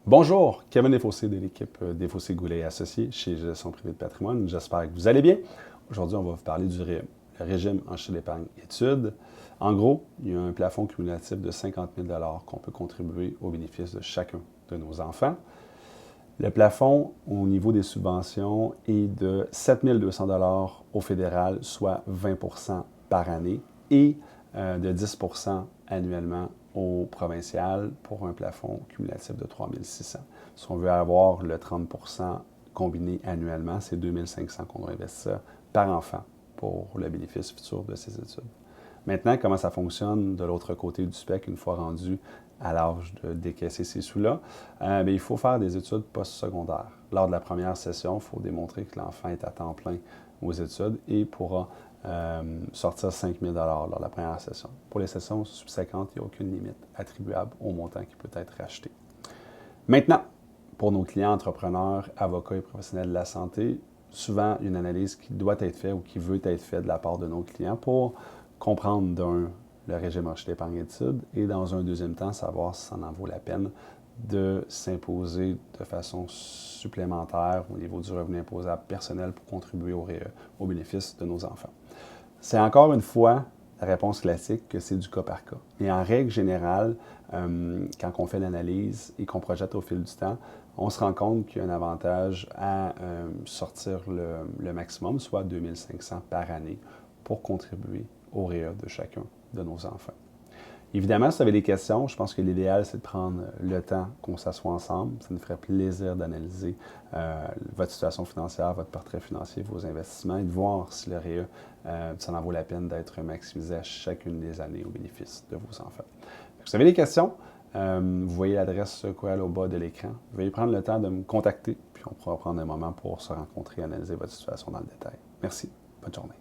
Bonjour, Kevin Desfossés de l'équipe Desfossés Goulet et Associés chez Gestion Privée de Patrimoine. J'espère que vous allez bien. Aujourd'hui, on va vous parler du REM, le régime enrichissement d'épargne études. En gros, il y a un plafond cumulatif de 50 000 qu'on peut contribuer au bénéfice de chacun de nos enfants. Le plafond au niveau des subventions est de 7 200 au fédéral, soit 20 par année, et de 10 annuellement au provincial pour un plafond cumulatif de 3 600. Si on veut avoir le 30 combiné annuellement, c'est 2 500 qu'on doit investir par enfant pour le bénéfice futur de ses études. Maintenant, comment ça fonctionne de l'autre côté du spectre, une fois rendu à l'âge de décaisser ces sous-là? Il faut faire des études postsecondaires. Lors de la première session, il faut démontrer que l'enfant est à temps plein aux études et pourra sortir 5 000 lors de la première session. Pour les sessions subséquentes, il n'y a aucune limite attribuable au montant qui peut être racheté. Maintenant, pour nos clients entrepreneurs, avocats et professionnels de la santé, souvent une analyse qui doit être faite ou qui veut être faite de la part de nos clients pour comprendre le régime enrichissement d'épargne études et dans un deuxième temps, savoir si ça en vaut la peine de s'imposer de façon supplémentaire au niveau du revenu imposable personnel pour contribuer au bénéfice de nos enfants. C'est encore une fois la réponse classique que c'est du cas par cas. Et en règle générale, quand on fait l'analyse et qu'on projette au fil du temps, on se rend compte qu'il y a un avantage à sortir le maximum, soit 2 500 par année, pour contribuer au REA de chacun de nos enfants. Évidemment, si vous avez des questions, je pense que l'idéal, c'est de prendre le temps qu'on s'assoie ensemble. Ça nous ferait plaisir d'analyser votre situation financière, votre portrait financier, vos investissements et de voir si le REA, ça en vaut la peine d'être maximisé à chacune des années au bénéfice de vos enfants. Si vous avez des questions, vous voyez l'adresse courriel au bas de l'écran. Veuillez prendre le temps de me contacter, puis on pourra prendre un moment pour se rencontrer et analyser votre situation dans le détail. Merci. Bonne journée.